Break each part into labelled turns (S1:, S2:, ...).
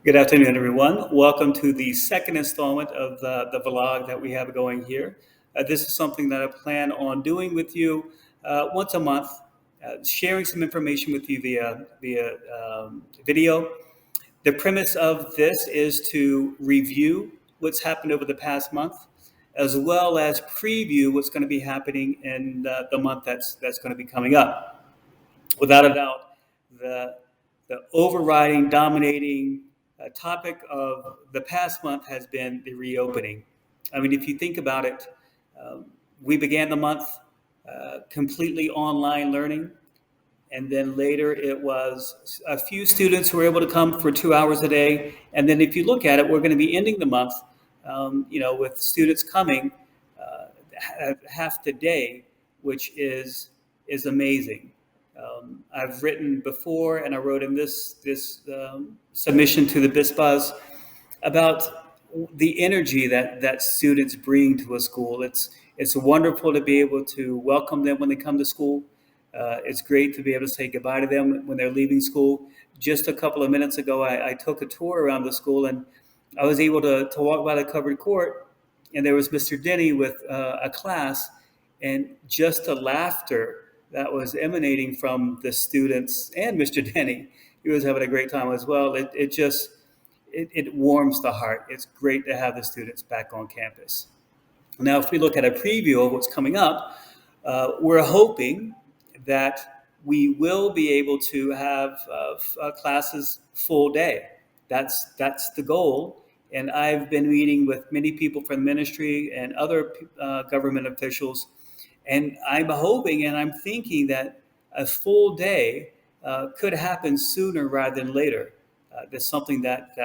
S1: Good afternoon, everyone. Welcome to the second installment of the vlog that we have going here. This is something that I plan on doing with you once a month, sharing some information with you via video. The premise of this is to review what's happened over the past month, as well as preview what's going to be happening in the month that's going to be coming up. Without a doubt, the the overriding, dominating topic of the past month has been the reopening. I mean, if you think about it, um, we began the month completely online learning, and then later it was a few students who were able to come for 2 hours a day. And then if you look at it, we're going to be ending the month, with students coming half the day, which is amazing. I've written before, and I wrote in this submission to the BISPAs about the energy that students bring to a school. It's wonderful to be able to welcome them when they come to school. It's great to be able to say goodbye to them when they're leaving school. Just a couple of minutes ago, I took a tour around the school, and I was able to walk by the covered court, and there was Mr. Denny with a class, and just the laughter that was emanating from the students and Mr. Denny. He was having a great time as well. It warms the heart. It's great to have the students back on campus. Now, if we look at a preview of what's coming up, we're hoping that we will be able to have classes full day. That's the goal. And I've been meeting with many people from the ministry and other government officials, and I'm hoping and I'm thinking that a full day could happen sooner rather than later. That's something that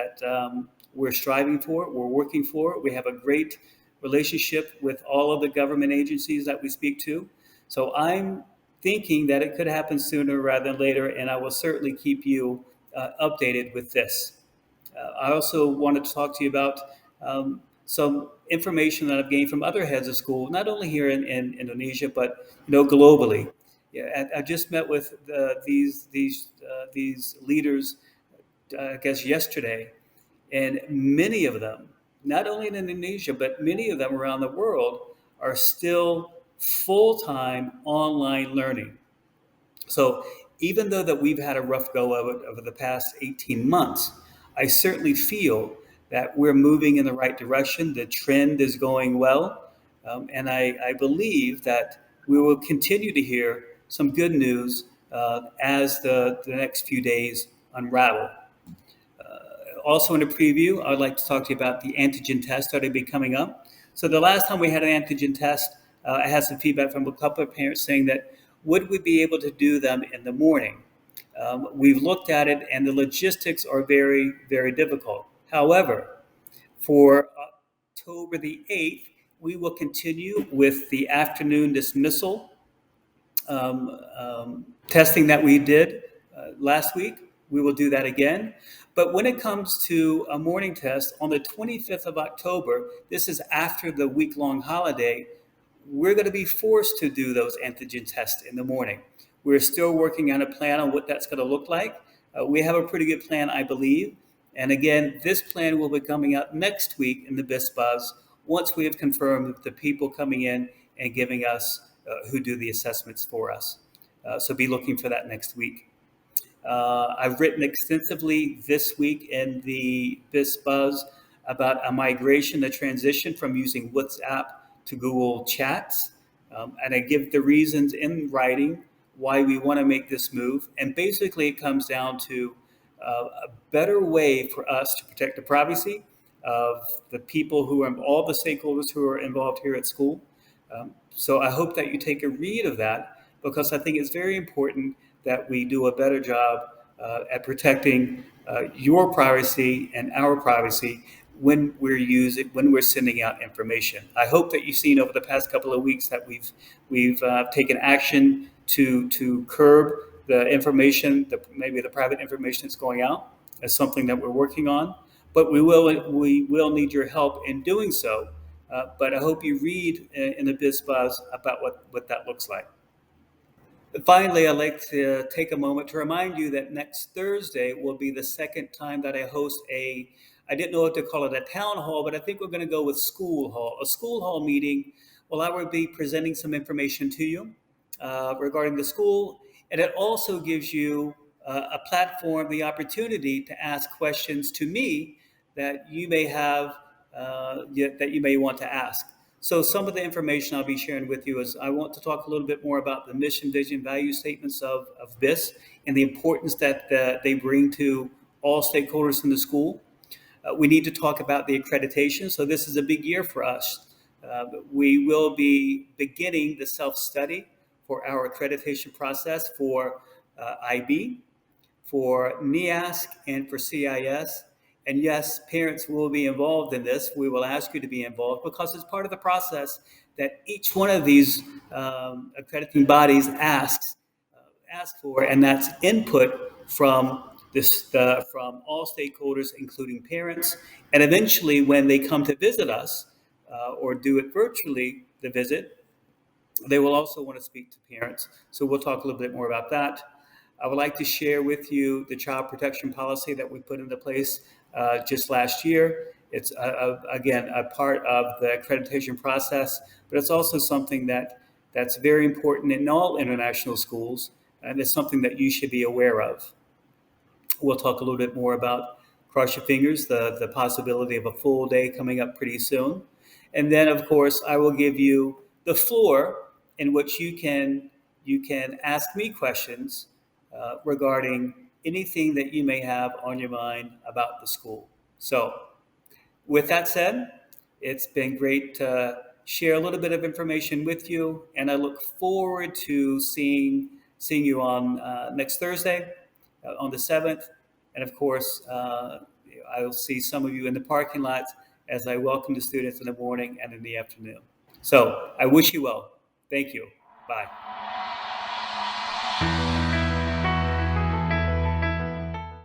S1: we're striving for, we're working for. We have a great relationship with all of the government agencies that we speak to. So I'm thinking that it could happen sooner rather than later, and I will certainly keep you updated with this. I also wanted to talk to you about some information that I've gained from other heads of school, not only here in Indonesia, but globally. Yeah, I just met with these leaders, I guess yesterday, and many of them, not only in Indonesia, but many of them around the world, are still full-time online learning. So even though that we've had a rough go of it over the past 18 months, I certainly feel that we're moving in the right direction. The trend is going well. And I believe that we will continue to hear some good news as the next few days unravel. Also in a preview, I'd like to talk to you about the antigen test that will be coming up. So the last time we had an antigen test, I had some feedback from a couple of parents saying that would we be able to do them in the morning? We've looked at it, and the logistics are very, very difficult. However, for October the 8th, we will continue with the afternoon dismissal testing that we did last week. We will do that again. But when it comes to a morning test on the 25th of October, this is after the week-long holiday, we're going to be forced to do those antigen tests in the morning. We're still working on a plan on what that's going to look like. We have a pretty good plan, I believe. And again, this plan will be coming out next week in the BISPAs once we have confirmed the people coming in and giving us who do the assessments for us. So be looking for that next week. I've written extensively this week in the BISPAs about a migration, a transition from using WhatsApp to Google Chats. And I give the reasons in writing why we want to make this move. And basically, it comes down to a better way for us to protect the privacy of the people who are, all the stakeholders who are involved here at school. So I hope that you take a read of that, because I think it's very important that we do a better job at protecting your privacy and our privacy when we're sending out information. I hope that you've seen over the past couple of weeks that we've taken action to curb the information, maybe the private information that's going out. That's something that we're working on, but we will need your help in doing so. But I hope you read in the BISPAs about what that looks like. Finally, I'd like to take a moment to remind you that next Thursday will be the second time that I host I didn't know what to call it, a town hall, but I think we're going to go with a school hall meeting. Well, I will be presenting some information to you regarding the school, and it also gives you a platform, the opportunity to ask questions to me that you may have, that you may want to ask. So some of the information I'll be sharing with you is I want to talk a little bit more about the mission, vision, value statements of BIS and the importance that they bring to all stakeholders in the school. We need to talk about the accreditation. So this is a big year for us. We will be beginning the self-study for our accreditation process for IB, for NEASC, and for CIS. And yes, parents will be involved in this. We will ask you to be involved because it's part of the process that each one of these accrediting bodies ask for, and that's input from from all stakeholders, including parents. And eventually, when they come to visit us or do it virtually, the visit, they will also want to speak to parents. So we'll talk a little bit more about that. I would like to share with you the child protection policy that we put into place just last year. It's, again, a part of the accreditation process, but it's also something that's very important in all international schools, and it's something that you should be aware of. We'll talk a little bit more about, cross your fingers, the possibility of a full day coming up pretty soon. And then, of course, I will give you the floor in which you can ask me questions regarding anything that you may have on your mind about the school. So with that said, it's been great to share a little bit of information with you, and I look forward to seeing you on next Thursday, on the 7th. And of course, I will see some of you in the parking lot as I welcome the students in the morning and in the afternoon. So I wish you well. Thank you. Bye.